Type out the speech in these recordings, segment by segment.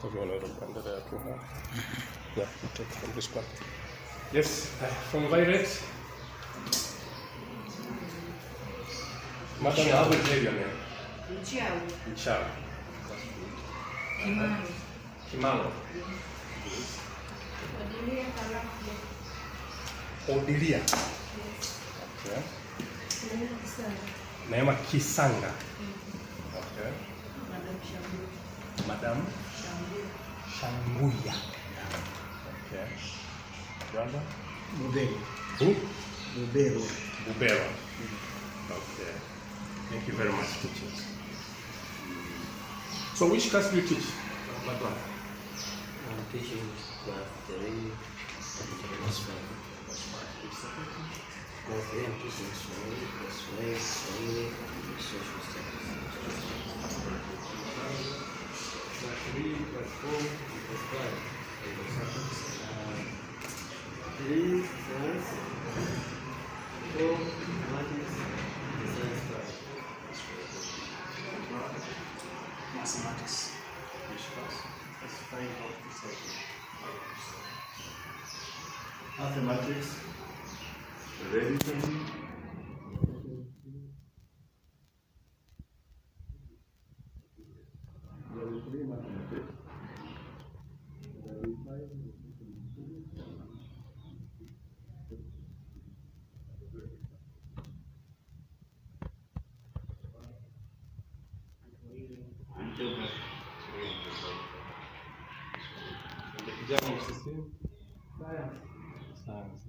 hivyo unaweza kuendelea tu. Yeah, take from this one. Yes, from Violet. Madam, how would you say your name? Ichao. Kimalo. Odilia. Okay. Neema Kisanga. Okay. Madam Shambuya. Okay. Brother? Bubero. Who? Bubero. Bubero. Okay. Thank you very much, teachers. So which class do you teach? I'm teaching class 3, class 5. Class 3 I'm teaching Swahili, social studies. Class 3, class 4, class 5. 3, science, 4, mathematics, science class. Mathematics. Which class? That's fine. Mathematics. Ready for me? Science.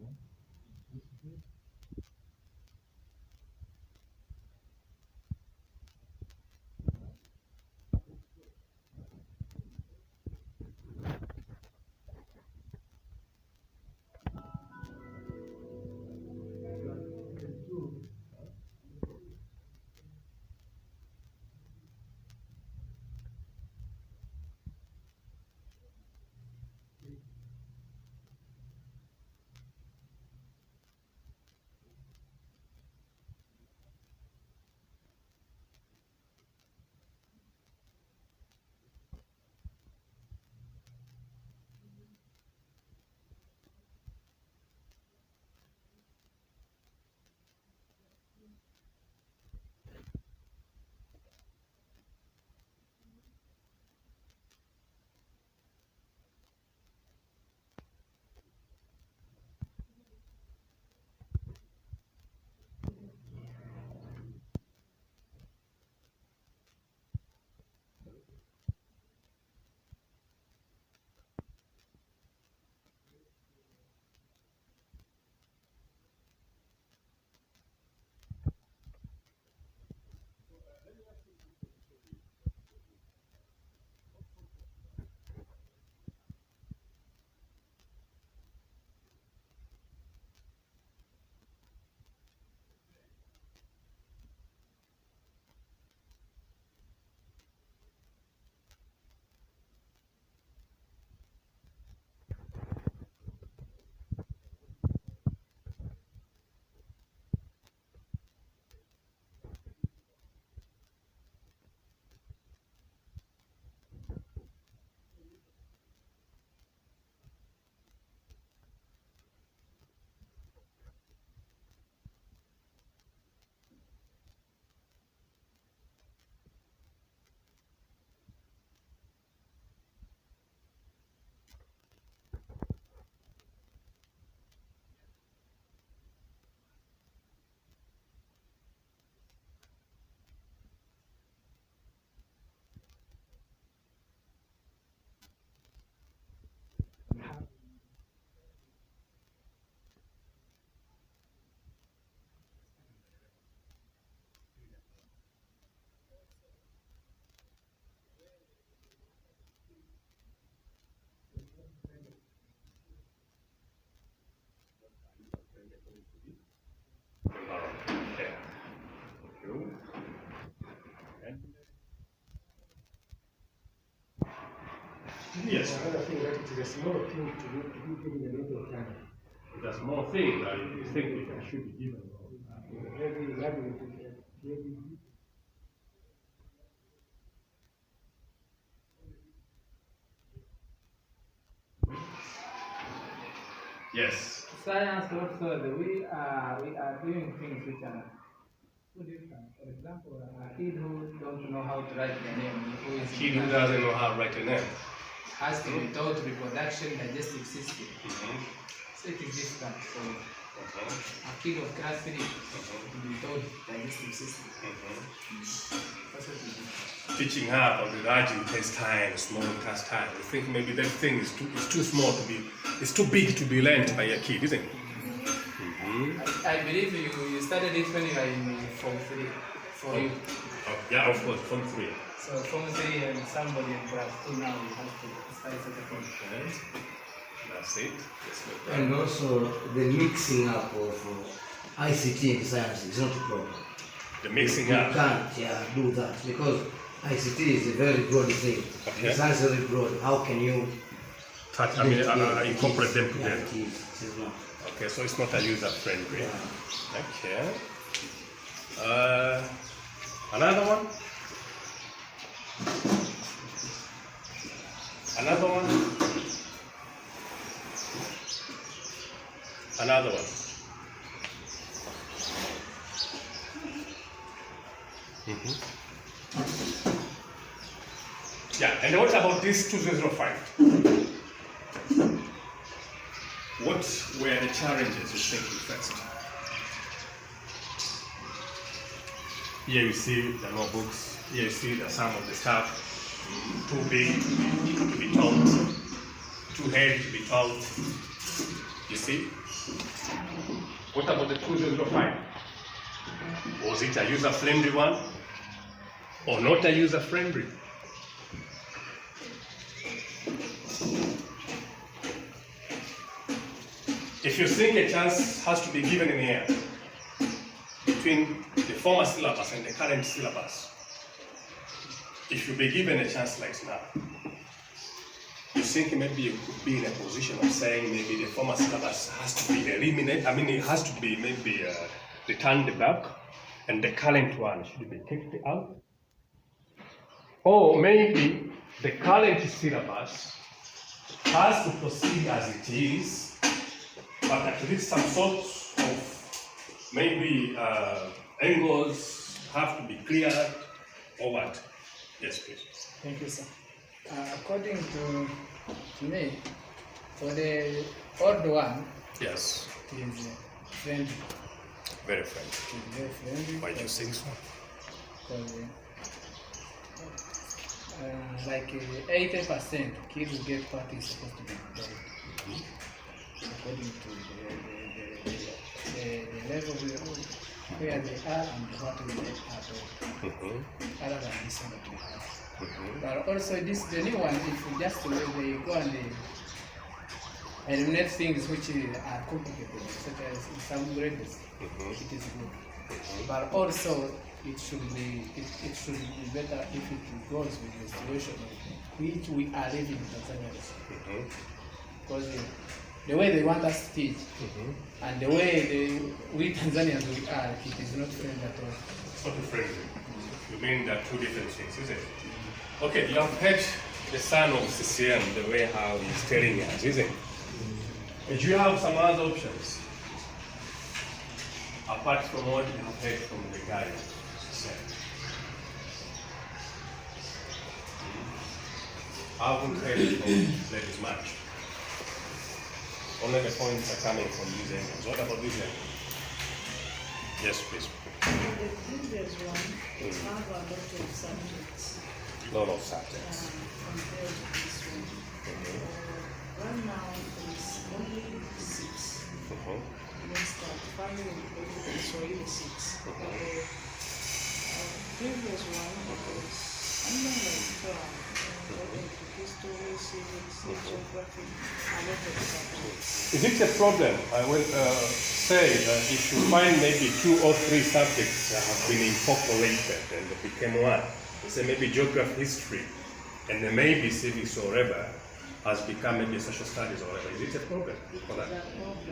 Yes, I think that it is a small thing to be given a lot of time. It's a small thing that you think it should be given. Yes. Science also, we are doing things which are too different. For example, a kid who don't know how to write their name, who is Kid who doesn't know how to write a name. has to be taught reproduction, digestive system. Mm-hmm. So it is different. So Mm-hmm. a kid of class 3 to be taught digestive system. That's what it is. Teaching her about the large intestine, small intestine. I think maybe that thing is too small to be, it's too big to be learned by a kid, isn't it? I believe you started it when you were in Form 3. For you. Oh, yeah, of course, Form 3. So Form 3 and somebody in class 2 now you have to start such a thing. Okay. That's it. Let's go back. And also the mixing up of ICT and science is not a problem. The mixing You up. can't do that because ICT is a very broad thing. Okay. Science is very broad. How can you Incorporate them together. Yeah, it is not. Okay, so it's not a user friendly. Yeah. Okay. Another one? Another one? Another one. Yeah, and what about this 2005? What were the challenges you think you faced? Here you see the notebooks, here you see that some of the stuff too big to be taught, too heavy to be taught. You see? What about the 2005? Was it a user-friendly one or not a user-friendly? If you think a chance has to be given in here between the former syllabus and the current syllabus, if you be given a chance like now, you think maybe you could be in a position of saying maybe the former syllabus has to be eliminated, it has to be maybe returned back and the current one should be kicked out? Or maybe the current syllabus has to proceed as it is, but at least some sorts of maybe angles have to be cleared or what? Yes, please. Thank you, sir. According to me, for the old one, Yes, it is friendly. very friendly. It is very friendly. Why do you think so? Because, like 80% kids will get what is supposed to be done. According to the level where they are and what we are doing. Other than this one that we have. But also the new one, if you just they go and eliminate things which are complicated, such as in some grades, it is good. But also it should be better if it goes with the situation which we are living in Tanzania. Because the way they want us to teach and the way we Tanzanians we are, it is not friendly at all. It's not friendly. You mean there are two different things, isn't it? Okay, you have heard the son of CCM, the way how he's telling us, isn't it? And you have some other options apart from what you have heard from the guy of CCM. I haven't heard from ladies much. Only the points are coming from these angles. What about this angle? Yes, please. The previous one have a lot of subjects Lot of subjects. compared to this one. Right now it's only 6. Next start family it's already 6. Previous one was like history, civics, geography, a lot of subjects. Is it a problem? I will say that if you find maybe 2 or 3 subjects that have been incorporated and they became one, say maybe geography, history, and then maybe civics or whatever has become maybe social studies or whatever, is it a problem for that?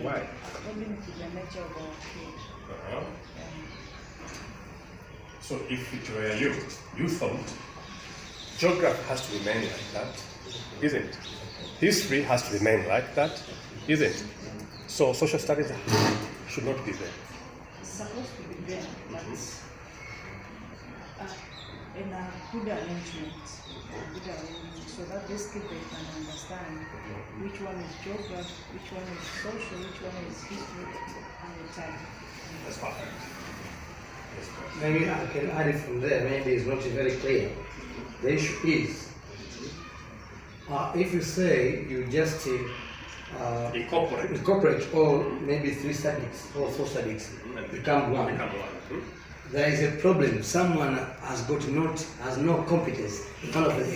Why? According to the nature of our field. So if it were you thought geography has to remain like that, isn't it? History has to remain like that, isn't it? So social studies should not be there. It's supposed to be there, but in a good arrangement, so that these people can understand which one is geography, which one is social, which one is history, and the time. That's perfect. Maybe I can add it from there, maybe it's not very clear. The issue is, if you say you just incorporate all maybe 3 subjects or 4 subjects become one, there is a problem. Someone has no competence in front of them.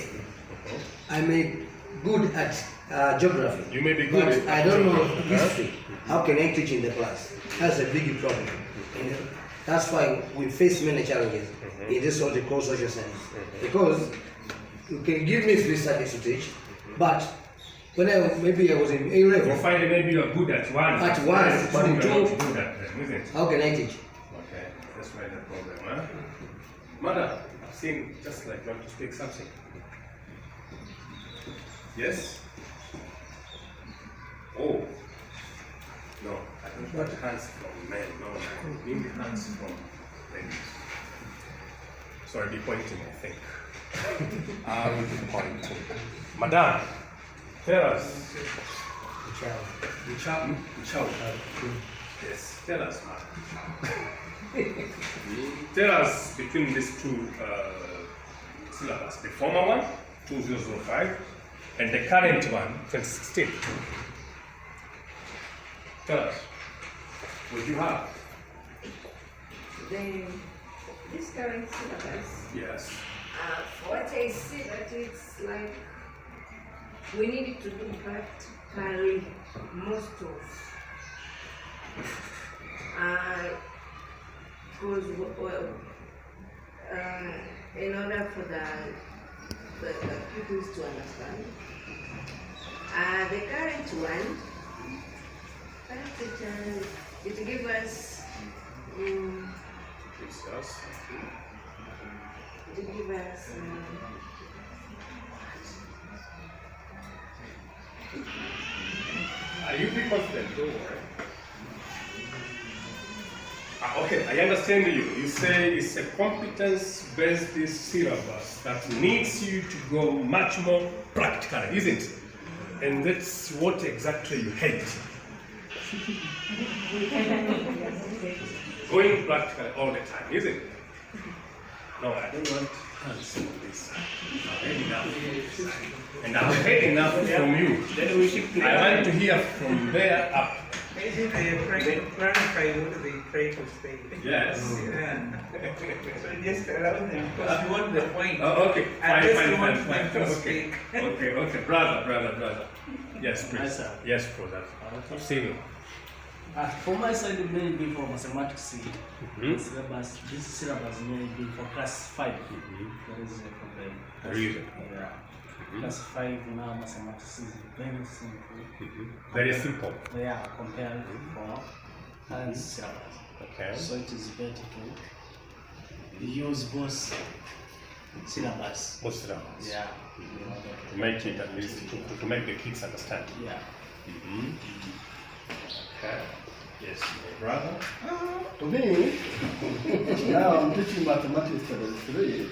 I may good at geography. You may be good but I don't know history. How can I teach in the class? That's a big problem. And that's why we face many challenges in this what we call social science. Because you can give me 3 subjects to teach, but when maybe I was in A level. You find maybe you're good at one. At one, but in 2, good at them, isn't it? how can I teach? Okay, that's why the problem, huh? Mother, I've seen just like you want to speak something. Yes? Oh. No, I don't want hands from men. No, I need the hands from ladies. So I'll be pointing, I think. I'll be pointing. Madam, tell us. The child. Yes, tell us, madam. Tell us between these 2 syllabus, the former one, 2005, and the current one, 2016. Tell us, what do you have? This current syllabus, Yes. what I see that it's like we need to do practically most of, because in order for the pupils to understand, the current one, it gives us. To give us Are you be confident? Don't worry. Okay, I understand you. You say it's a competence-based syllabus that needs you to go much more practical, isn't it? And that's what exactly you hate. Going practical all the time, isn't it? No, I don't want hands on this. I've had enough. And I've had enough from you. Then we should I want to hear from there up. clarify what they try to say. Yes. Yeah. So just allow them, because you want the point. Oh, okay. And Fine, just fine, want fine, them fine. to Okay. speak. Okay. Brother. Yes, please. Yes, sir. Yes, for that. I've seen you. For my side, it may be for mathematics. Syllabus, this syllabus may be for class 5. There is a problem. Really? Yeah. Class 5 now, mathematics is very simple. Very simple. Yeah, compared for current syllabus. Okay. So it is better to use both syllabus. Both syllabus. Yeah. To make it at least to make the kids understand. Yeah. Okay. Yes, my brother. To me, now I'm teaching mathematics level 3.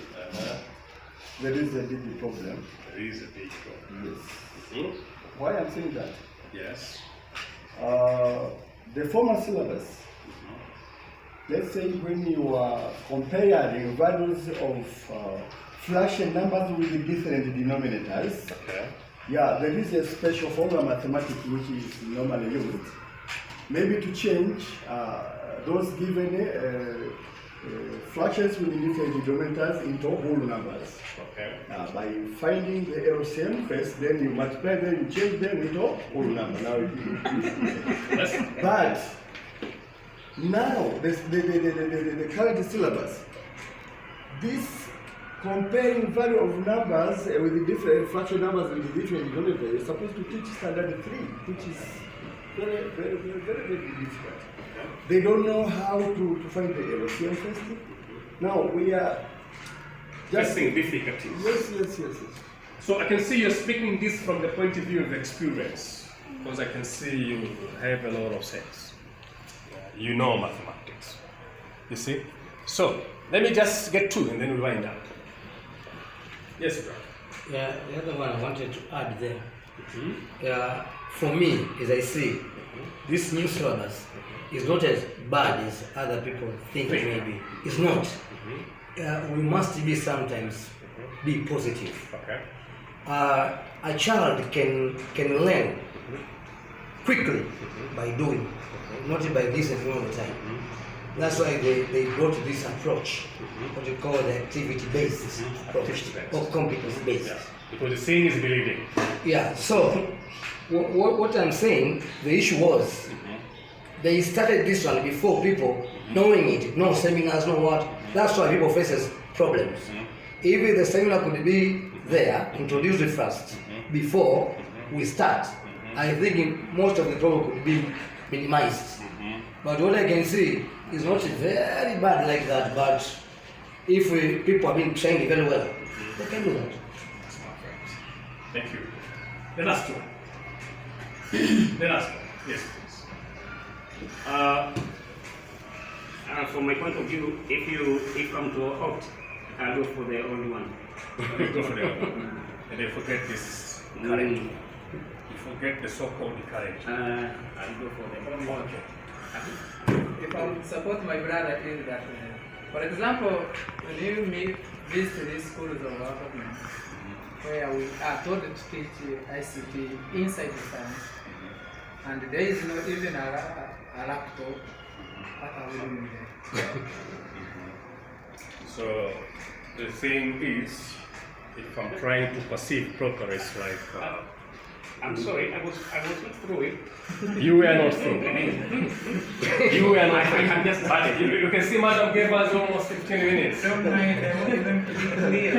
There is a big problem. There is a big problem. Yes. Why I'm saying that? Yes. The former syllabus, let's say when you are comparing values of fraction numbers with the different denominators, Okay. yeah, there is a special formula mathematics which is normally used. Maybe to change those given fractions with different denominators into whole numbers. Okay. By finding the LCM first, then you multiply them, you change them into whole number. Now but now the current syllabus, this comparing value of numbers with the different fraction numbers with the different denominators is supposed to teach standard 3, which is very difficult. They don't know how to find the LCM first. Now we are just Testing difficulties. Yes. So I can see you're speaking this from the point of view of experience. Because I can see you have a lot of sense. You know mathematics. You see? So, let me just get two and then we wind up. Yes, brother. Yeah, the other one I wanted to add there. For me, as I see, this new syllabus is not as bad as other people think it may be. It's not. We must be sometimes be positive. Okay. A child can learn quickly by doing, not by listening all the time. That's why they brought this approach, what we call the activity-based approach, or competence-based. Yeah. Because the seeing is believing. Yeah, so what I'm saying, the issue was, they started this one before people knowing it, no seminars, no what. That's why people faces problems. If the seminar could be there, introduced it first, before we start, I think most of the problem could be minimized. But what I can see is not very bad like that, but if people are being trained very well, they can do that. Thank you. The last one. The last one. Yes, please. From my point of view, if I'm to opt, I'll go for the only one. Go for the other one. And they forget this current. You forget the so-called current. I'll go for the only one. Okay. If I would support my brother is that, for example, when you visit these schools of our government, where we are told to teach ICT inside the science, and there is not even a laptop, what are we doing there? So the thing is, if I'm trying to perceive properly, it's like I'm sorry, I was not through it. you were not through. You were not through. I'm just But you can see, Madam gave us almost 15 minutes. Don't mind, I want them to be clear.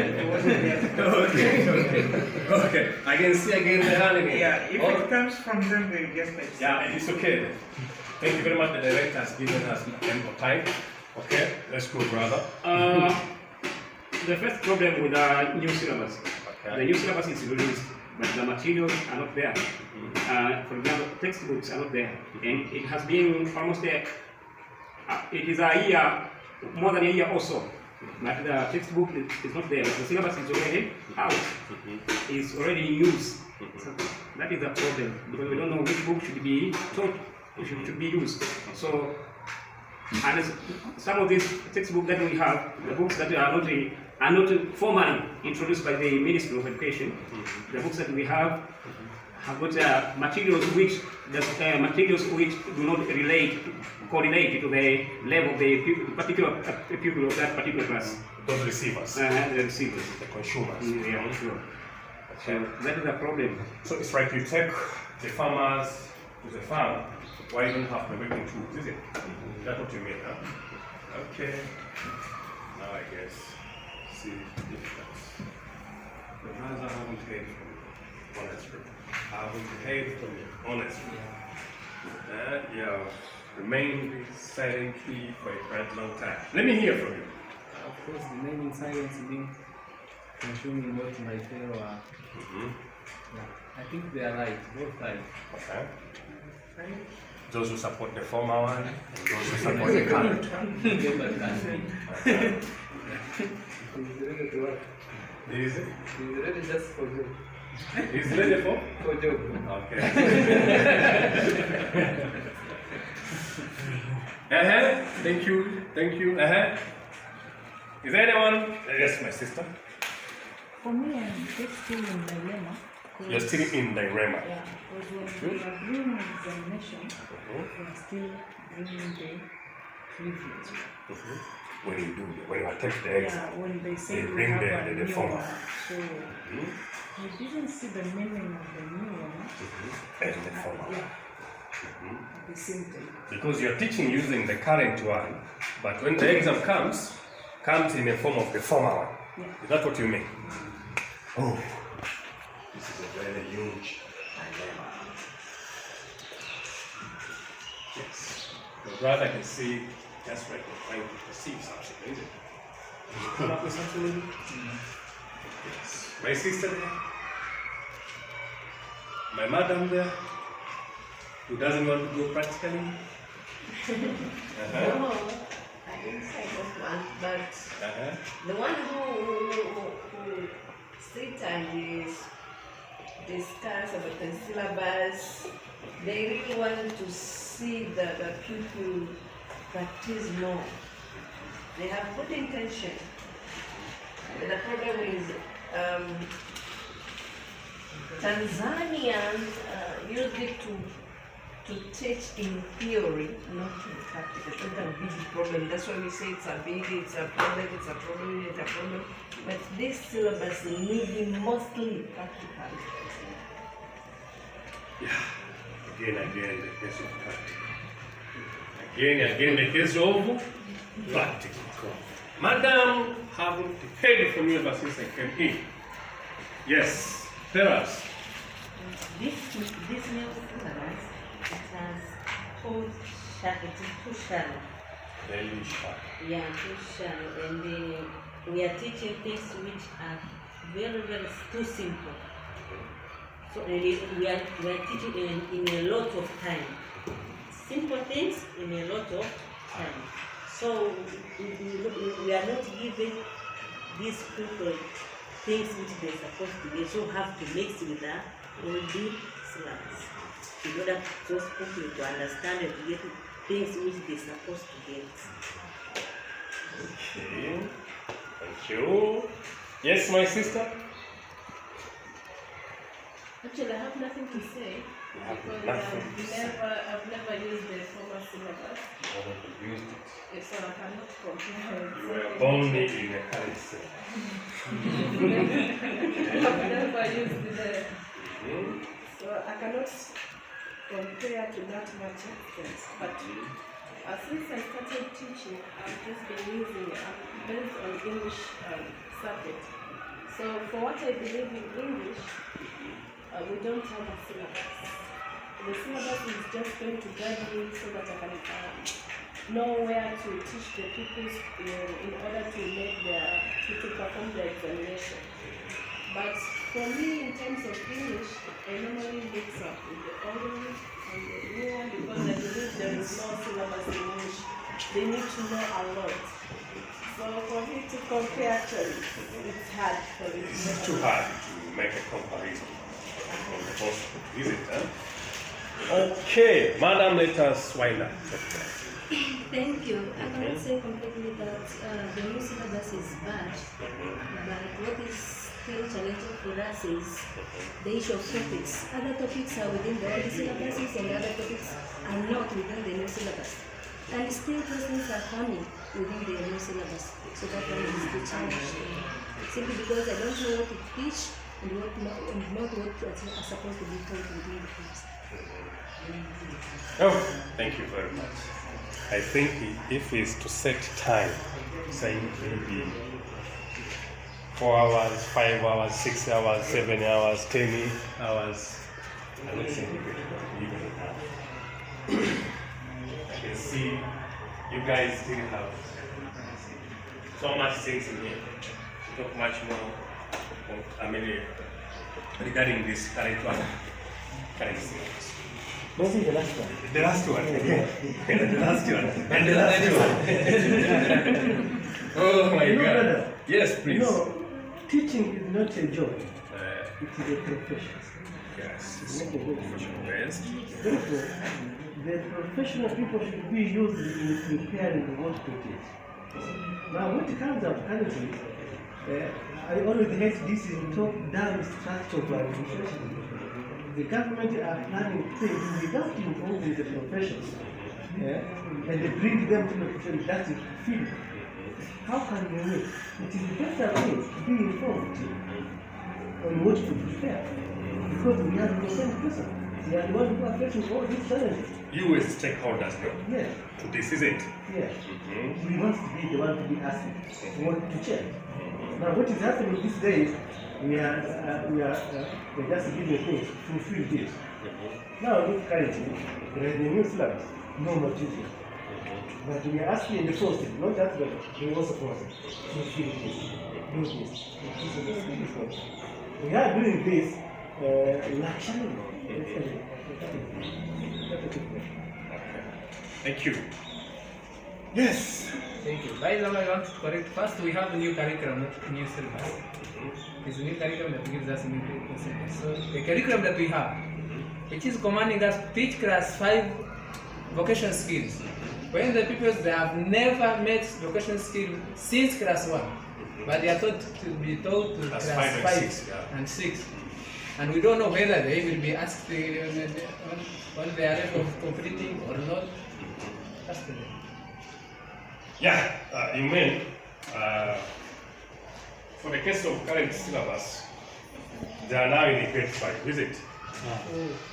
Okay. I can see again the hand again. Yeah, if Oh, it comes from them, they'll just like yeah, and it's okay. Thank you very much. The director has given us ample time. Okay, let's go, brother. The first problem with the new syllabus, Okay. the new syllabus is released, but the materials are not there. For example, textbooks are not there, and it has been almost there. It is a year, more than a year also, but the textbook is not there. The syllabus is already out. It's already in use. So that is the problem, because we don't know which book should be taught, should be used. So, and some of these textbooks that we have, the books that are not formally introduced by the Ministry of Education. The books that we have got materials which do not correlate to the level of the particular pupil of that particular class. Those receivers, The receivers. the consumers. Yeah, sure. So that is a problem. So it's like you take the farmers to the farm. Why you don't have the working tools, is it? That's what you mean, huh? Okay. Now I guess. See difference. The brothers haven't paid for me, honestly. Haven't paid for me, honestly. You have remained silently for a quite long time. Let me hear from you. Of course, remaining silent means consuming what my fellow are. Yeah, I think they are right, both sides. Okay. Those who support the former one and those who support the current. He's ready to work. Is it? He's ready just for job. Is ready for? For job. Okay. Thank you. Thank you. Is there anyone? Yes, my sister. For me, I'm just still in dilemma. You're still in dilemma. Yeah, because when we are doing examination, we are still bringing the privilege. When you attempt the exam, Yeah, when they say they we bring have the a new former. one. So we didn't see the meaning of the new one. And the former. Yeah, at the same time. Because you're teaching using the current one, but when the exam comes in the form of the former one. Yeah. Is that what you mean? Oh, this is a very huge dilemma. Yes. Your brother can see that's right, you're trying to perceive something, isn't it? Did you come up with something maybe? Yes. My sister there? My madam there? Who doesn't want to go practically? No, I didn't say that one, but the one who sit and discuss about the syllabus, they really want to see the pupil practice more. They have good intention. The problem is Tanzanians use it to teach in theory, not in practice. That's a big problem. That's why we say it's a problem, it's a problem. But this syllabus needs mostly practical. Yeah, again, the case of practical. Again, the case of practical. Madam, haven't heard from you ever since I came in. Yes, tell us. This new syllabus, it has it's too shallow. Very sharp. Yeah, too shallow. And we are teaching things which are very, very too simple. So we are teaching in a lot of time. Simple things in a lot of time. So we are not giving these people things which they're supposed to get. So have to mix with that all the syllabus in order for those people to understand and to get things which they're supposed to get. Okay, thank you. Yes, my sister? Actually, I have nothing to say because I've never used the former syllabus. So I cannot compare. You were born in a current system. I've never used the. So I cannot compare to that much extent. But since I started teaching, I've just been using it based on English subject. So for what I believe in English, we don't have a syllabus. The syllabus is just going to guide me so that I can know where to teach the pupils in order to make to perform the examination. But for me, in terms of English, I normally mix up with the old one and the new one because I believe there is no syllabus in English. They need to know a lot. So for me to compare, actually, it's hard for me. It's too hard to make a comparison on the post, is it? Okay, Madam, let us wind up. Thank you. I cannot say completely that the new syllabus is bad, but what is still challenging for us is the issue of topics. Other topics are within the old syllabuses and other topics are not within the new syllabus. And still those things are coming within the new syllabus. So that one is the challenge. Simply because I don't know what to teach and not what are supposed to be taught within the class. Oh, thank you very much. I think if it's to set time, saying maybe 4 hours, 5 hours, 6 hours, 7 hours, 10 hours, I don't think we can even have. I can see you guys still have so much things in here. Talk much more, regarding this current one. Current syllabus. Don't say the last one. The last one. The last one. And the last one. Oh my God. Brother, Yes, please. Teaching is not a job. It is a profession. Yes, it's professional based. Therefore, the professional people should be used in preparing what to teach. Now, what comes up currently, I always hate this top-down structure of administration. The government are planning things without involving the professions, and they bring them to the productive field. How can we wait? It is better way to be informed on what to prepare, because we are the same person. We are the ones who are facing all these challenges. You as stakeholders know Yes. to this, is it? Yes. We want to be the one to be asked. We want to check. Now, what is happening these days? We are just giving things to fulfill this. Now, look currently, there is a new syllabus, no more teaching. But we are asking the post, not just that, we also post, fulfill this, do this. We are doing this, luxury. Thank you. Yes. Thank you. By the way, I want to correct. First, we have a new curriculum, not new syllabus. It's a new curriculum that gives us a new syllabus. So the curriculum that we have, which is commanding us to teach class 5 vocational skills. When the people they have never met vocational skills since class 1, but they are taught to be taught to class 5 and 6. And we don't know whether they will be asked on their level of completing or not. Ask them. Yeah, you mean, for the case of current syllabus, they are now in the grade 5, is it?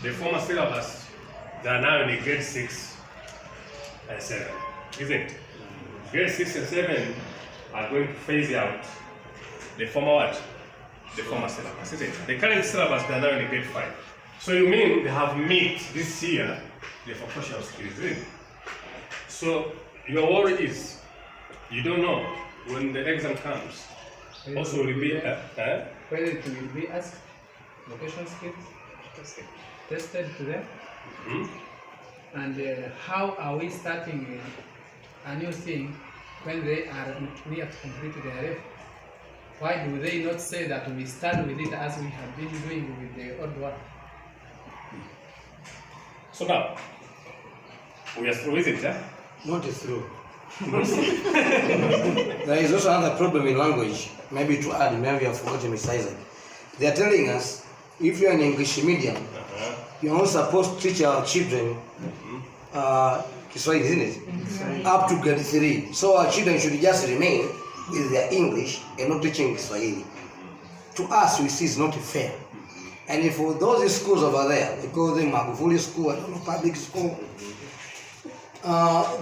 The former syllabus, they are now in the grade 6 and 7, is it? Grade 6 and 7 are going to phase out the former what? The former syllabus, is it? The current syllabus, they are now in the grade 5. So you mean they have met this year the vocational skills, is it? So your worry is, you don't know when the exam comes. Also will be whether it will be asked vocational skills tested to them, and how are we starting a new thing when they are near to complete their level? Why do they not say that we start with it as we have been doing with the old one? So now, we are through, is it? Yeah? Not through. There is also another problem in language. Maybe to add, maybe I've forgotten Mr. Isaac. They are telling us, if you are in English medium, you are not supposed to teach our children Kiswahili, isn't it? Up to grade 3. So our children should just remain with their English and not teaching Kiswahili. To us, we see it's not fair. And for those schools over there, they call them Magufuli school, I don't know, public school,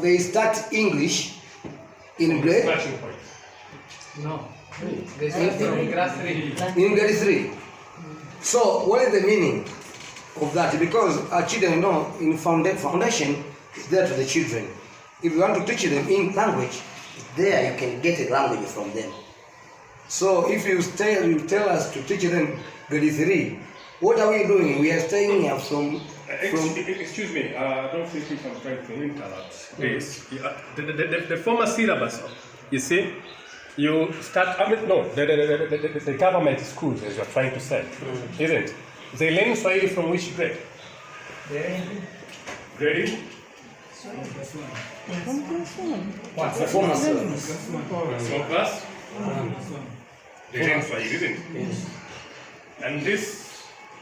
they start English in grade? No. They start from class 3. In grade 3. So what is the meaning of that? Because our children know in foundation is there to the children. If you want to teach them in language, there you can get a language from them. So if you tell us to teach them grade 3, what are we doing? We are staying here from... Excuse me, don't think if I'm trying to interrupt. Please. The former syllabus, you see, you start, the government schools, as you're trying to say, isn't? They learn Swahili from which grade? Grade? What's the former syllabus? Small class? They learn Swahili, isn't? Yes. And this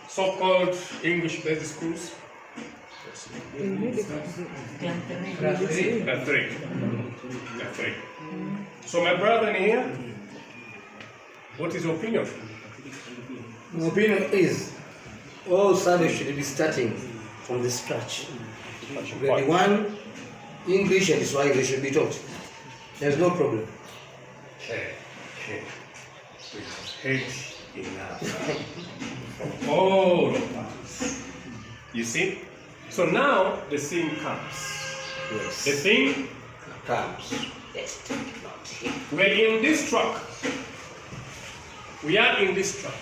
so-called English-based schools? Class 3. Class 3. Class 3. So my brother in here, what is your opinion? My opinion is, all service should be starting from the scratch. Grade 1, English and Swahili should be taught. There's no problem. Okay. Hate enough. From all of us. You see? So now the thing comes. Yes. The thing comes. We're in this truck. We are in this truck.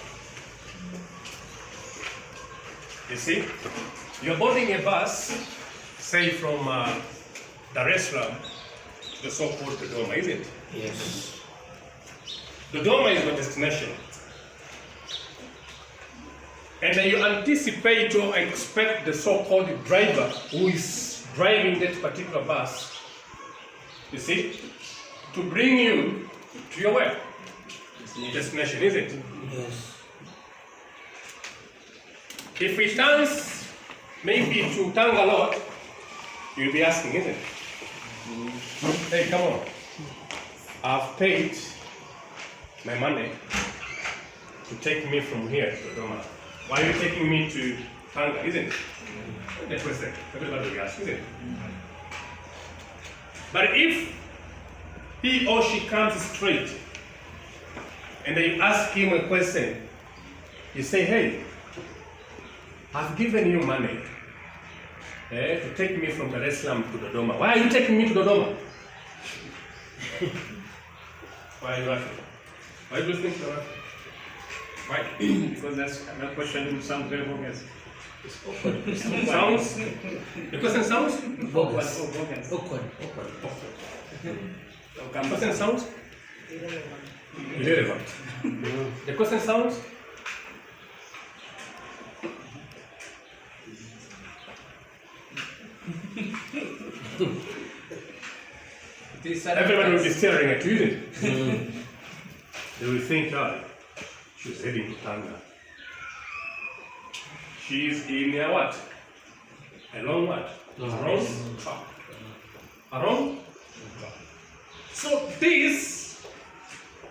You see? You're boarding a bus, say from Dar es Salaam to the so-called Dodoma, isn't it? Yes. Dodoma is the destination. And then you anticipate or expect the so-called driver who is driving that particular bus, you see, to bring you to your where? Destination, is it? Yes. If it turns maybe to Tangalot, you'll be asking, isn't it? Hey, come on. I've paid my money to take me from here to Dodoma. Why are you taking me to Tanga, isn't it? That's what I said. Everybody will ask, isn't it? But if he or she comes straight and then you ask him a question, you say, hey, I've given you money to take me from Dar es Salaam to Dodoma. Why are you taking me to Dodoma? Why are you laughing? Why do you think you're laughing? Why? Because that question sounds very bogus. Sounds? The question sounds? Bogus. Bogus. Awkward. The question sounds? Irrelevant. The question sounds? Everybody will be staring at you, isn't it? They will think, oh, she's heading to Tanga. She's in a what? A long what? Wrong track. A wrong track. So this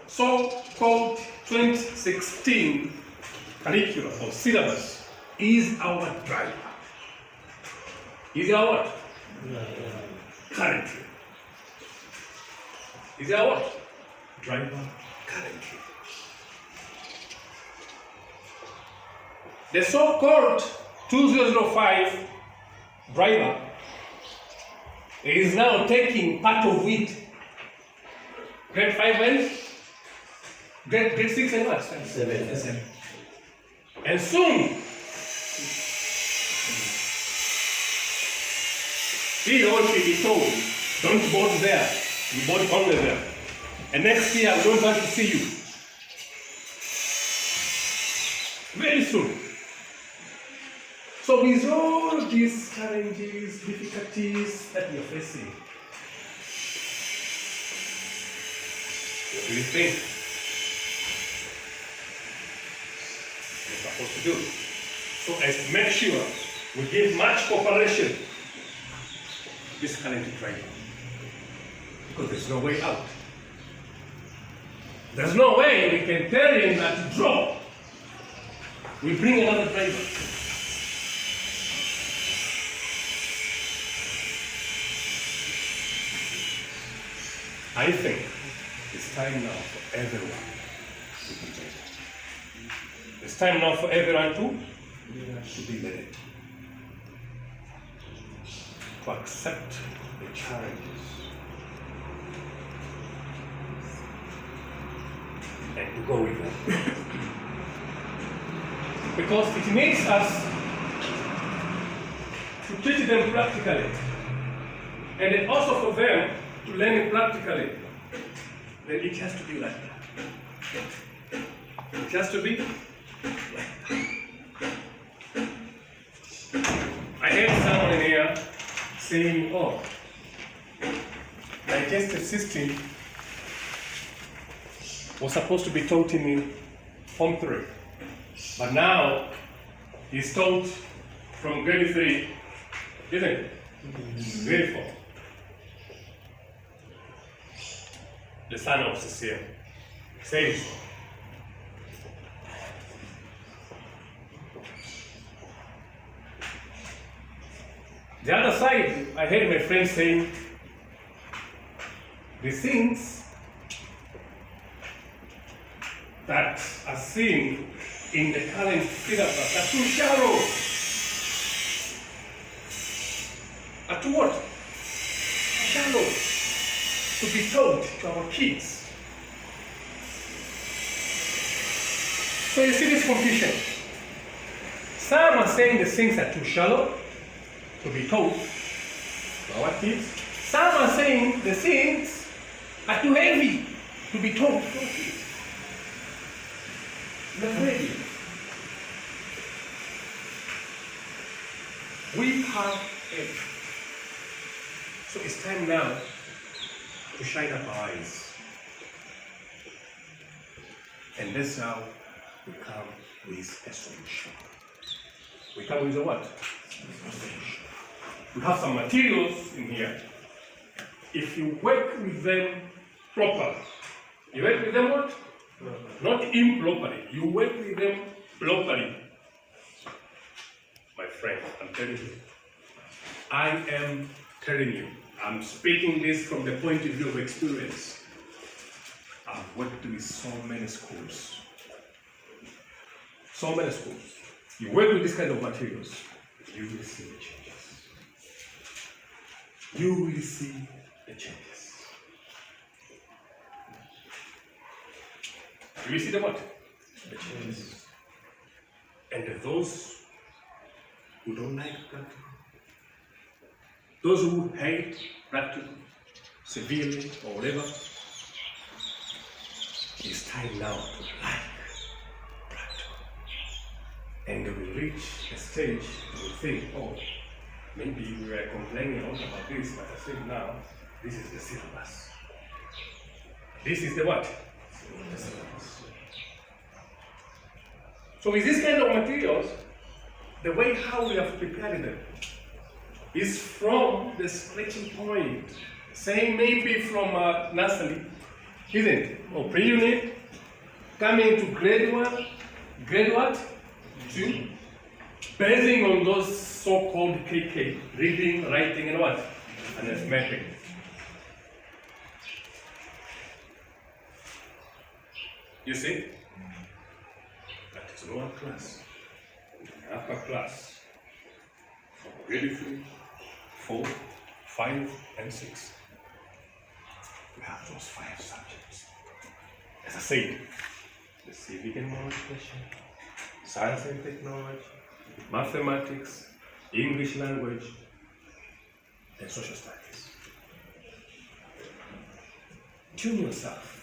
so-called 2016 curriculum or syllabus is our driver. Is our what? Currently. Is our what? Driver currently. The so-called 2005 driver is now taking part of it. Grade 5 and grade 6 and what? 7. And soon, he or she be told, don't board there, you board only there. And next year, I don't want to see you. Very soon. So with all these challenges, difficulties that we are facing, what do you think we're supposed to do? So as to make sure we give much cooperation to this current training. Because there's no way out. There's no way we can tell him that drop. We bring another driver. I think it's time now for everyone to be ready. It's time now for everyone to be ready. To accept the challenges and to go with them. Because it needs us to teach them practically, and then also for them to learn it practically. Then it has to be like that. It has to be like that. I heard someone in here saying, oh, digestive system was supposed to be taught in Form 3. But now he's taught from grade 3, isn't it? Grade 4. The son of Cecilia says so. The other side, I heard my friend saying, the things that are seen in the current syllabus are too shallow. Are too what? Shallow to be taught to our kids. So you see this confusion. Some are saying the things are too shallow to be taught to our kids. Some are saying the things are too heavy to be taught to our kids. Not ready. We have it. So it's time now to shine up our eyes. And that's how we come with a solution. We come with a what? A solution. We have some materials in here. If you work with them properly, you work with them what? Not improperly. You work with them properly. My friend, I'm telling you. I am telling you. I'm speaking this from the point of view of experience. I've worked with so many schools. So many schools. You work with this kind of materials, you will see the changes. You will see the changes. You will see the what? the changes. And those who don't like practical, those who hate practical, severely or whatever, it's time now to like practical. And they will reach a stage they will think, oh, maybe we were complaining a lot about this, but I think now this is the syllabus. This is the what? The syllabus. So with this kind of materials, the way how we have prepared them is from the starting point, saying maybe from nursery, isn't it? Or pre-unit, coming to grade 1, grade what? 2, basing on those so-called KK, reading, writing, and what? And arithmetic. You see? That is lower class. Upper class. From grade 3, 4, 5, and 6. We have those 5 subjects. As I said, the civic and moral education, science and technology, mathematics, English language, and social studies. Tune yourself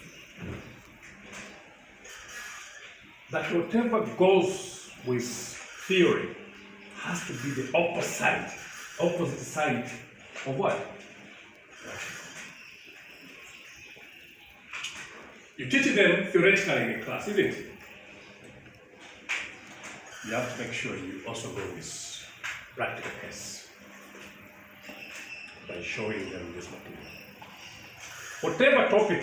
that whatever goes with theory has to be the opposite side of what? You teach them theoretically in class, isn't it? You have to make sure you also go with practical tests by showing them this material. Whatever topic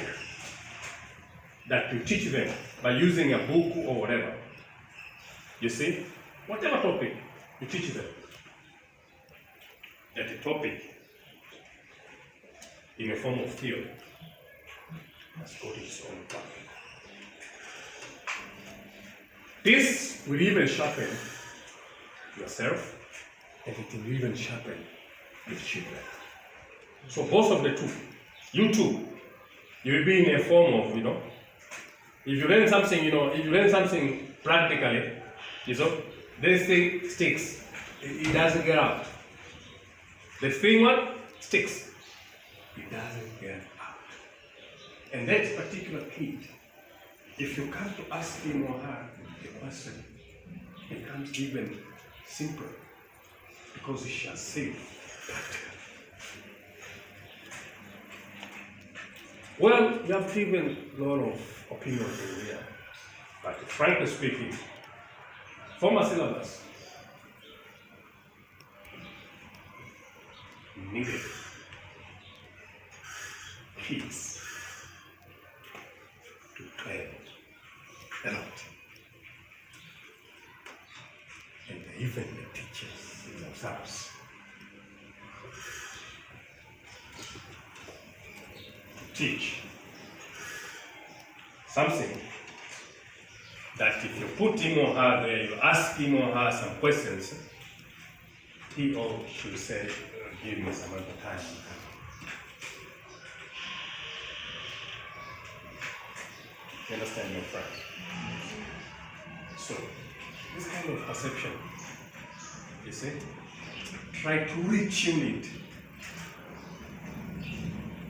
that you teach them by using a book or whatever, you see, whatever topic you teach them, that the topic in a form of theory has got its own topic. This will even sharpen yourself, and it will even sharpen the children. So both of the two, you too, you will be in a form of, if you learn something, if you learn something practically, this thing sticks. It doesn't get out. The thing what? Sticks. It doesn't get out. And that particular kid, if you come to ask him or her a question, it becomes even simpler because he shall say practical. Well, you have given a lot of opinions in here, but frankly speaking, former syllabus needed kids to train a lot. And even the teachers themselves to teach something that if you put him or her there, you ask him or her some questions, he or she will say, give me some other time. You understand, my friend? So, this kind of perception, you see, try to retune it.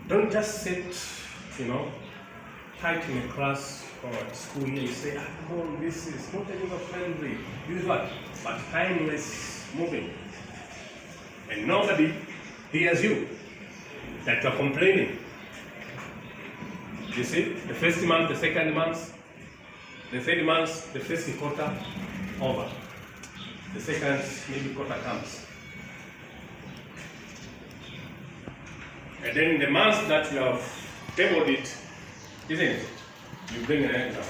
Don't just sit, tight in a class or at school and say, come on, this is not anymore friendly. This is what? But time is moving. And nobody hears you that you're complaining. You see, the first month, the second month, the third month, the first quarter, over. The second, maybe quarter comes. And then the month that you have tabled it, isn't it? You bring an exam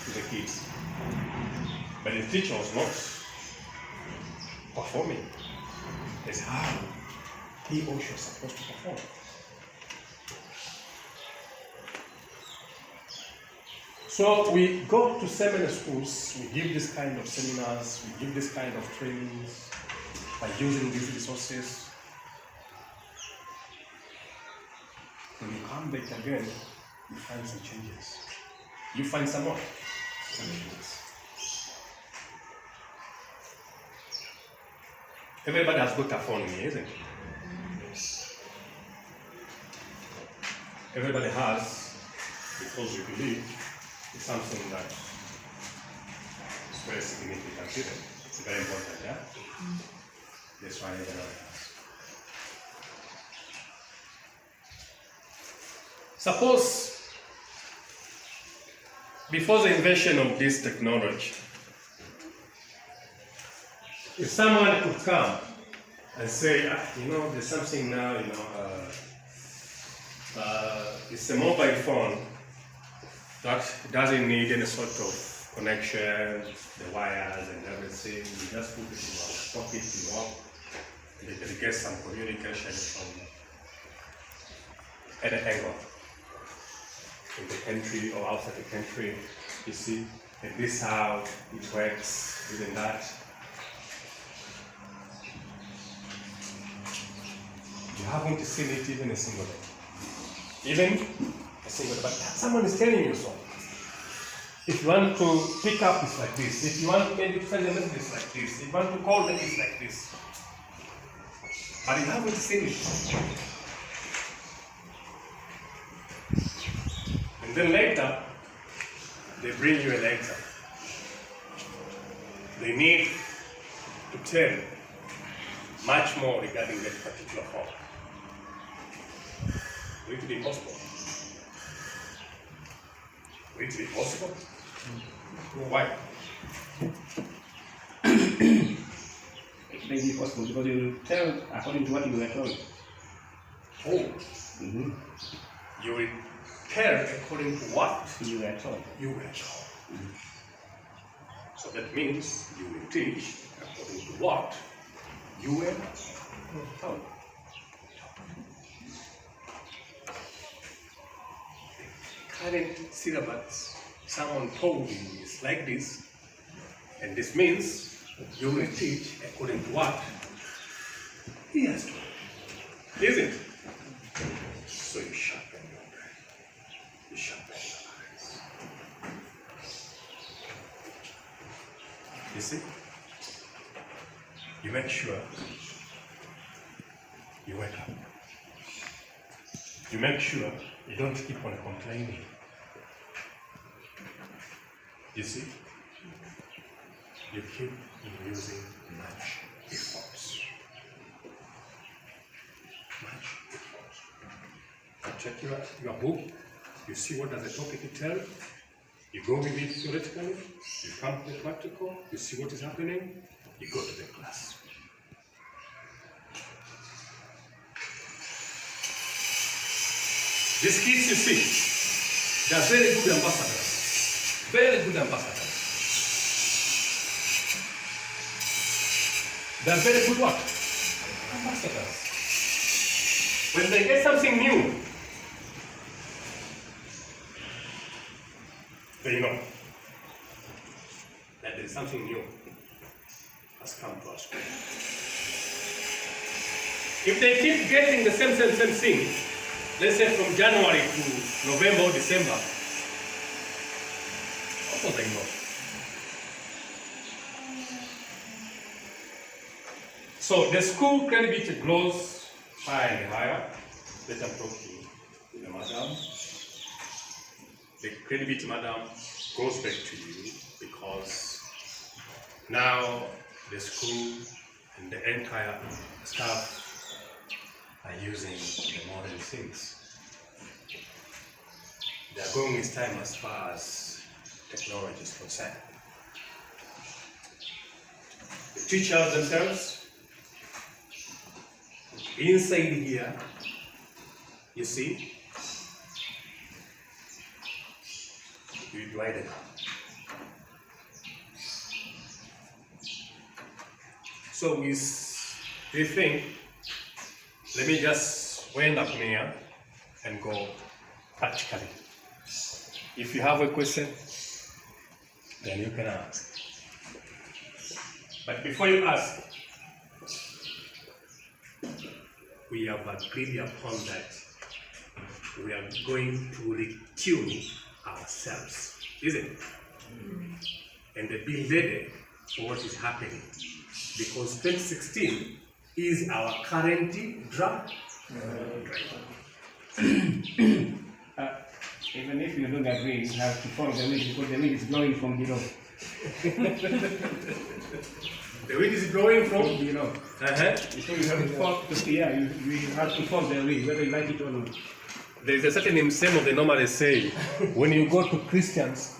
to the kids. But the teacher was not performing. It's how he or she was supposed to perform. So we go to seminary schools, we give this kind of seminars, we give this kind of trainings by using these resources. When you come back again, you find some changes. You find some more. Everybody has got a phone here, isn't it? Everybody has, because we believe it's something that is very significant, isn't it? It's very important, yeah? That's why everybody has. Suppose before the invention of this technology, if someone could come and say, there's something now, it's a mobile phone that doesn't need any sort of connection, the wires and everything. You just put it in your pocket, and you can get some communication from any angle. In the country or outside the country, you see, and this is how it works, even that. You haven't seen it even a single day. Even a single day, but someone is telling you so. If you want to pick up, it's like this. If you want maybe to send a message, it's like this. If you want to call them, it's like this. But you haven't seen it. And then later, they bring you a letter. They need to tell you much more regarding that particular phone. Will it be possible? Will it be possible? Why? It may be possible because you will tell according to what you were told. Oh. You will tell according to what You were told. you were told. So that means you will teach according to what you were told. Current syllabus, someone told you it's like this, and this means you will teach according to what he has told you. Isn't it? So you sharpen your brain. You sharpen your eyes. You see? You make sure you wake up. You make sure you don't keep on complaining. You see? You keep using much efforts. Much efforts. You check your book, you see what does the topic tell, you go with it theoretically, you come to the practical, you see what is happening, you go to the class. These kids, you see, they are very good ambassadors. Very good ambassadors. They are very good what? Ambassadors. When they get something new, they know that there is something new has come to our school. If they keep getting the same thing, let's say from January to November or December, of course they know. So the school credibility grows higher and higher. Let them talk to the madam. The credibility madam goes back to you because now the school and the entire staff are using the modern things. They are going with time as far as technology is concerned. The teachers themselves, inside here, you see, you divide it up. So we think, let me just wind up here and go practically. If you have a question, then you can ask. But before you ask, we have agreed upon that we are going to retune ourselves, isn't it? And they be ready for what is happening. Because 2016 is our current draft. Even if you don't agree, you have to follow the wind because the wind is blowing from below. The wind is blowing from below. Uh-huh. So you have to follow, you have to follow the wind, whether you like it or not. There is a certain saying they normally say, when you go to Christians,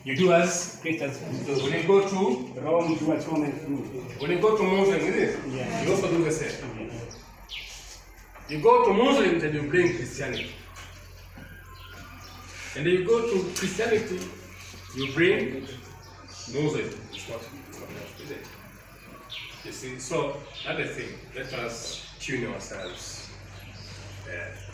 you do as Christians. So when you go to Rome, do as Rome and do. When you go to Muslims, is it? Yeah. You also do the same. You go to Muslims and you bring Christianity. And then you go to Christianity, you bring Muslim. It's not enough, is it? You see, so that's the thing. Let us tune ourselves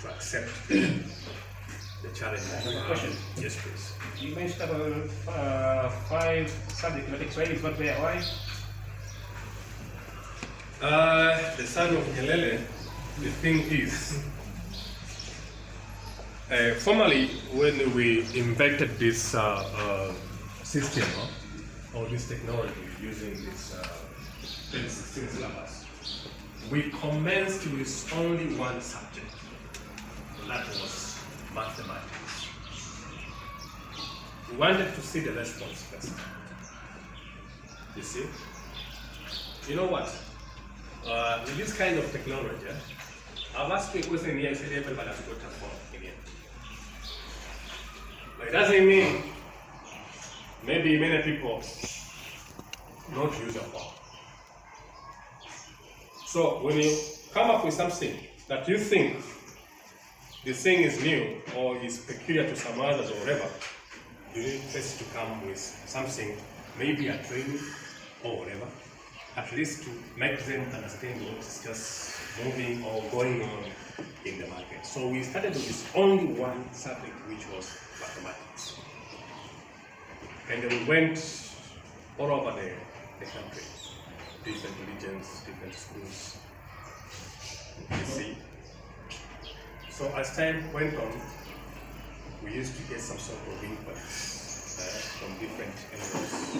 to accept the challenge. Question. Yes, please. You mentioned about 5 subjects, but Kiswahili is not there. Why? The son of Nyerere, the thing is, formally, when we invented this system or this technology using this 2016 syllabus, we commenced with only one subject, that was mathematics. We wanted to see the response first. You see? You know what? With this kind of technology, I've asked you a question here, I said everybody has got a phone in here. But it doesn't mean maybe many people not use a phone. So when you come up with something that you think this thing is new or is peculiar to some others or whatever, you need first to come with something, maybe a training or whatever, at least to make them understand what is just moving or going on in the market. So we started with only one subject, which was mathematics. And then we went all over the country, different religions, different schools, you see. So as time went on, we used to get some sort of inputs from different angles.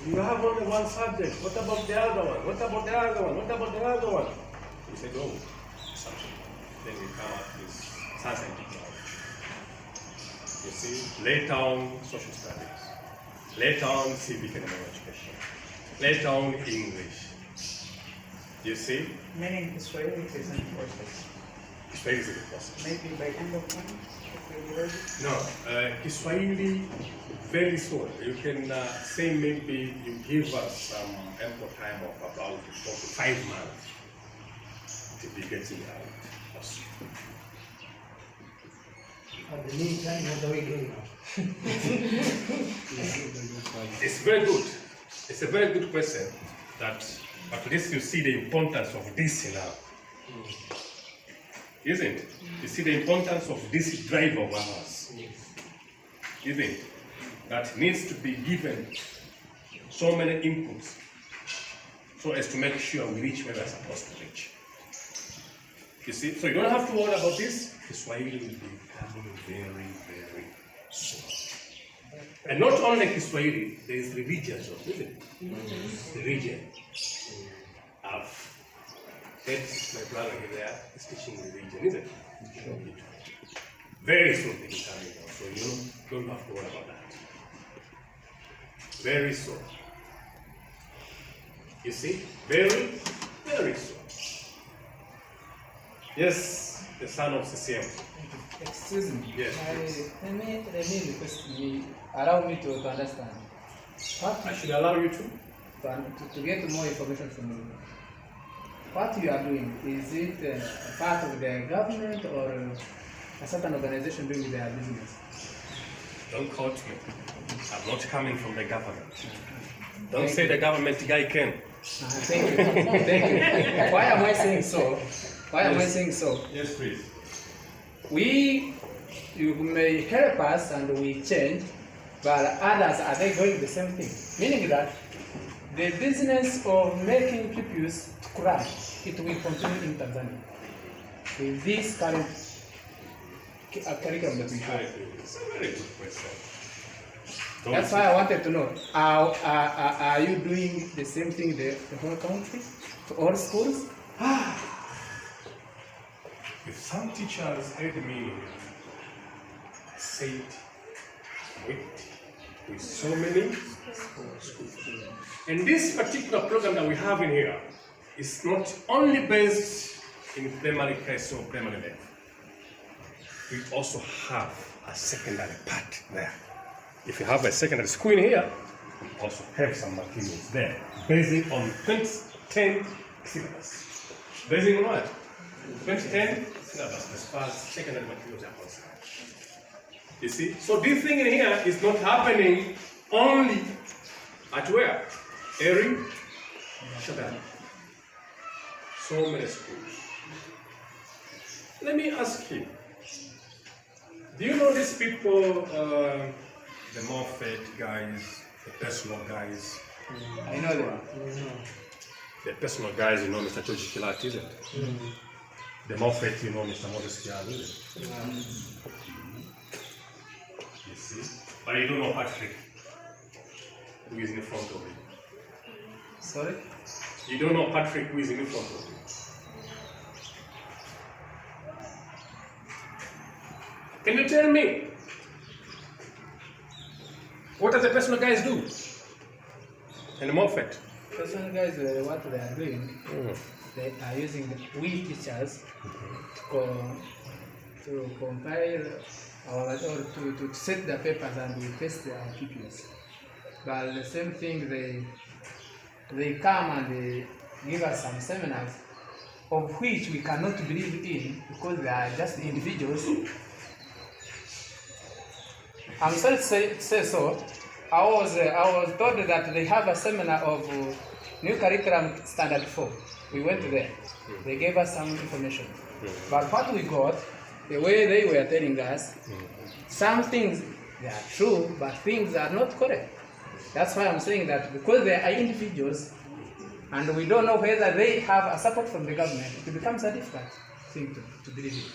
You have only one subject. What about the other one? What about the other one? What about the other one? We said, oh, something. Then we come up with science and technology. You see, later on, social studies. Later on, civic and moral education. Later on, English. You see? Meaning Kiswahili is in process. Kiswahili is in process. Maybe by end of month, it will be ready? No, Kiswahili, very soon. You can say maybe you give us some ample time of about 4 to 5 months to be getting out. At the meantime, what are we doing now? It's very good. It's a very good question that at least you see the importance of this now. Isn't it? You see the importance of this drive of ours. Isn't it? That needs to be given so many inputs so as to make sure we reach where we're supposed to reach. You see? So you don't have to worry about this. Kiswahili will be coming very, very soon. And not only Kiswahili, there is religion, so isn't it? Religion. I've said my brother here is teaching religion, isn't it? Very soon it will be coming out, so you don't have to worry about that. Very soon. You see? Very, very soon. Yes, the son of CCM. Excuse me. Yes, Let me request me, allow me to understand. I should allow you to? To get more information from you. What you are doing, is it part of the government or a certain organization doing their business? Don't quote me. I'm not coming from the government. Don't say the government guy came. Thank you. Thank you. Why am I saying so? Why am I saying so? Yes, please. You may help us and we change, but others, are they going the same thing? Meaning that the business of making pupils to cry, it will continue in Tanzania with this current curriculum that we have. It's a very good question. That's why I wanted to know, are you doing the same thing the whole country, to all schools? If some teachers heard me, I said, wait, with so many schools. And this particular program that we have in here is not only based in primary case or primary level. We also have a secondary part there. If you have a secondary school in here, we also have some materials there, based on 2010 syllabus. Based on what? 2010 syllabus as far as secondary materials are concerned. You see? So this thing in here is not happening only at where? Erin, Shadan. So many schools. Let me ask you, do you know these people, the Moffat guys, the personal guys? I know them. The personal guys, you know Mr. Chotto-Teachers, isn't it? The Moffat, you know Mr. Moses Kian, isn't it? You see? But you don't know Patrick, who is in front of you. Sorry? You don't know Patrick, who is in front of you. Can you tell me, what does the personal guys do? And the Moffat? Personal guys, what they are doing, they are using we teachers to compile or to set the papers and we test our pupils. But the same thing, they come and they give us some seminars of which we cannot believe in because they are just individuals. I'm sorry to say so. I was told that they have a seminar of new curriculum standard 4. We went there. They gave us some information. But what we got, the way they were telling us, some things they are true, but things are not correct. That's why I'm saying that because they are individuals and we don't know whether they have a support from the government, it becomes a difficult thing to believe in.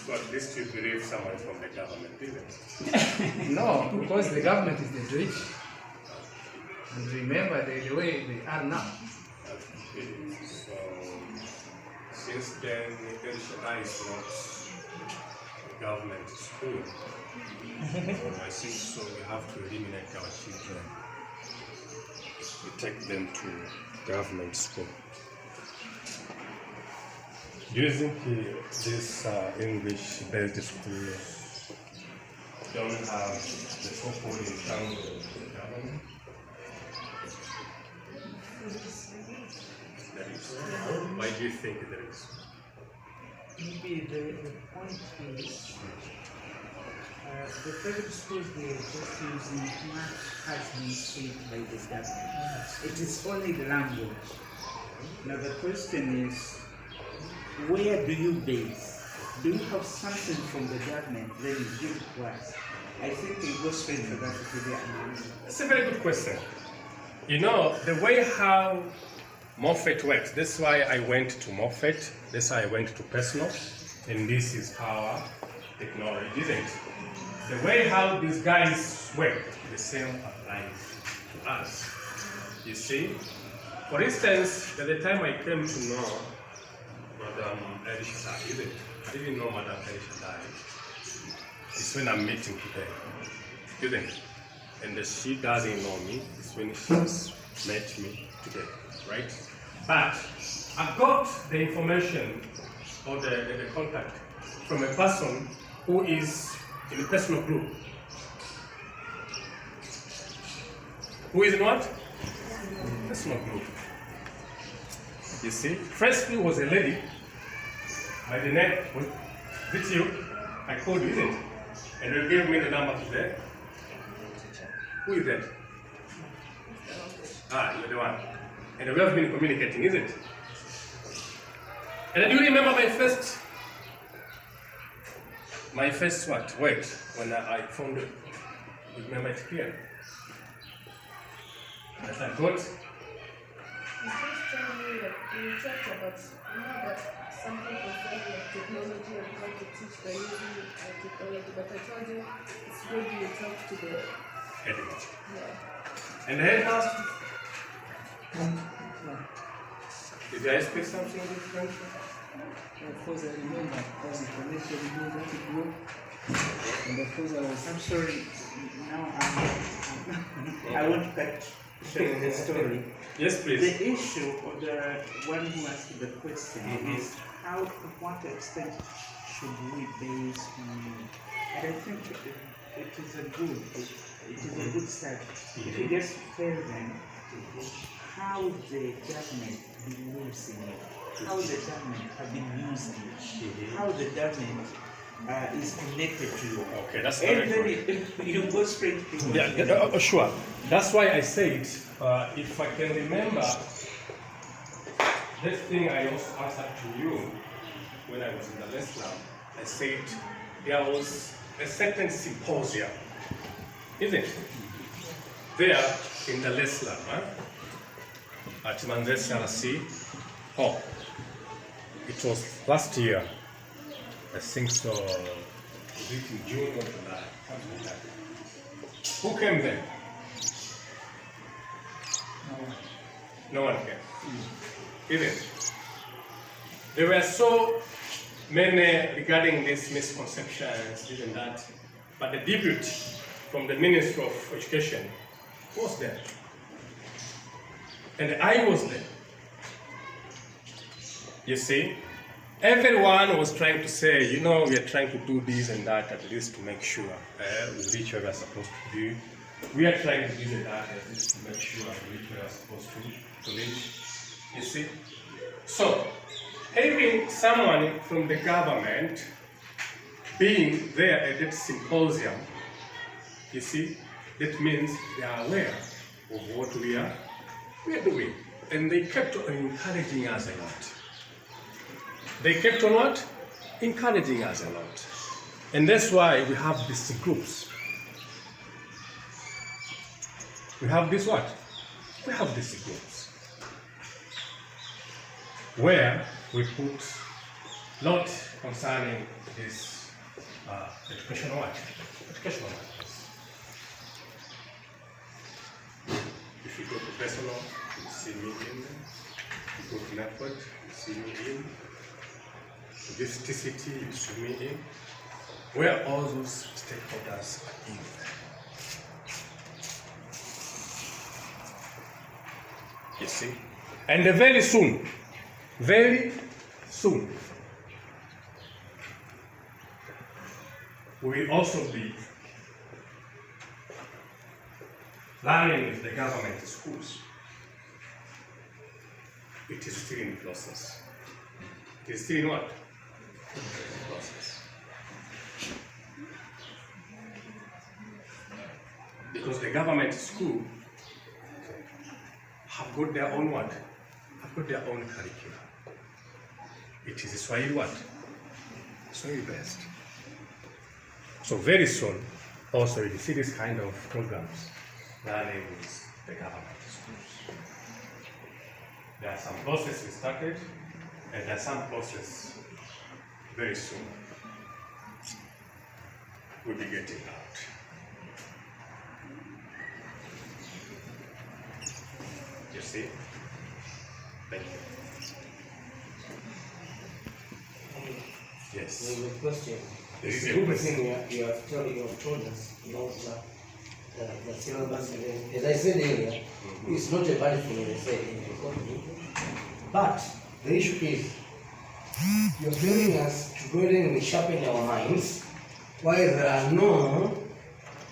But at least you believe someone from the government, isn't it? No, because the government is the judge. And remember the way they are now. So, since then, El Shaddai is not a government school. I think so we have to eliminate our children. We take them to government school. Do you think these English-based schools don't have the support in terms of the government? There is. Why do you think there is? Maybe the point is the private schools they are just using what has been said by the government. It is only the language. Now the question is, where do you base? Do you have something from the government that you give to us? I think we go straight for that to the answer. That's a very good question. You know, the way how Moffat works, that's why I went to Moffat, that's why I went to personal, and this is our technology, isn't it? The way how these guys work, the same applies to us. You see? For instance, at the time I came to know Madam Elisha, isn't it? I didn't know Madam Elisha. It's when I'm meeting today, isn't it? And she doesn't know me, it's when she's met me today, right? But I got the information or the contact from a person who is in a personal group. Who is in what? Personal group. You see, firstly was a lady by the name, was it you? I called you, isn't it? And you gave me the number today. Who is that? Ah, you're the one. And we have been communicating, isn't it? And do you remember my first what? Wait, when I found it, remember it clear. As I got. You just tell me that you talked about that some people say like technology and how to teach by using technology, but I told you it's good you talk to the headmaster. And the headmaster, did I speak something different? Of course, I remember because the connection with that group. And of course, I'm sorry. Now I want to cut short the story. Yes, please. The issue, or the one who asked the question, is how, to what extent should we base on? And I think it is a good start. If you just tell them how the government believes in it, how the government have been using it, how the government is connected to you. Okay, that's very good. And then you go straight to Yeah, sure. That's why I said, if I can remember, this thing I also answered to you when I was in the lesson. I said there was a certain symposium, isn't it? There in the lesson, at Manzes RC. Oh, it was last year. I think so. Was it in June or July? Something like that. Who came then? No one came. Isn't? There were so many regarding these misconceptions, this and that. But the deputy from the Ministry of Education was there. And I was there. You see? Everyone was trying to say, you know, we are trying to do this and that at least to make sure we reach where we are supposed to be. We are trying to do this and that at least to make sure we reach where we are supposed to reach. You see? So, having someone from the government being there at that symposium, you see, that means they are aware of what we are doing. And they kept on encouraging us a lot. They kept on what? Encouraging us a lot. And that's why we have these groups. We have this what? We have these groups. Where we put lot concerning this educational what? Educational matters. If you go to personal, you see me in there. If you go to network, you see me in. This TCT, you see me in. Where all those stakeholders are in. You see? And very soon, we will also be learning with the government schools. It is still in process. It is still in what? Process. Because the government school have got their own what? Have got their own curriculum. It is Swahili what? Swahili based. So very soon, also you see this kind of programs learning with the government schools. There are some processes started, and there are some processes very soon we'll be getting out. You see? Thank you. Yes. There's a question. There is a Good question. thing you have told us about the syllabus. As I said earlier, it's not a bad thing, as I said in the economy. But the issue is, you're telling us to go in and sharpen our minds while there are no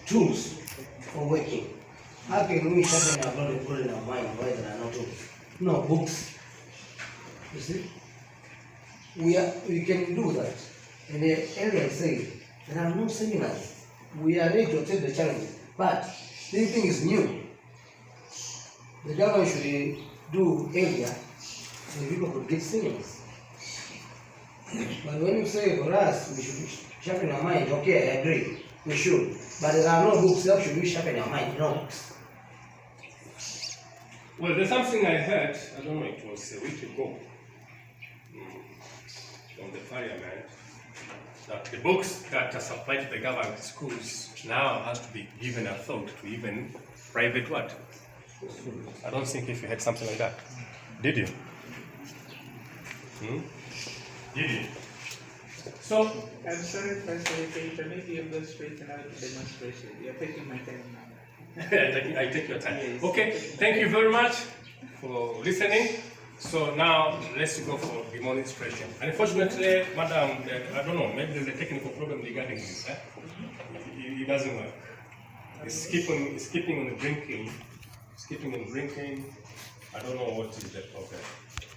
tools for working. How can we sharpen our mind and put in our mind while there are no tools? No books. You see? We can do that. And earlier I said, there are no seminars. We are ready to accept the challenge. But this thing is new. The government should do earlier so people could get seminars. But when you say for us, we should sharpen our mind, okay, I agree, we should. But there are no books, that should we sharpen our mind? No books. Well, there's something I heard, I don't know, it was a week ago, from the parliament. that the books that are supplied to the government schools now has to be given a thought to even private what? I don't think if you had something like that. Did you? Did you? So, I'm sorry if I say it, maybe you go straight out to demonstration. You're taking my time now. I take your time. Okay, thank you very much for listening. So now let's go for demonstration. Unfortunately, madam, I don't know, maybe there's a technical problem regarding this. It doesn't work. It's keeping on drinking. It's keeping on drinking. I don't know what is the problem.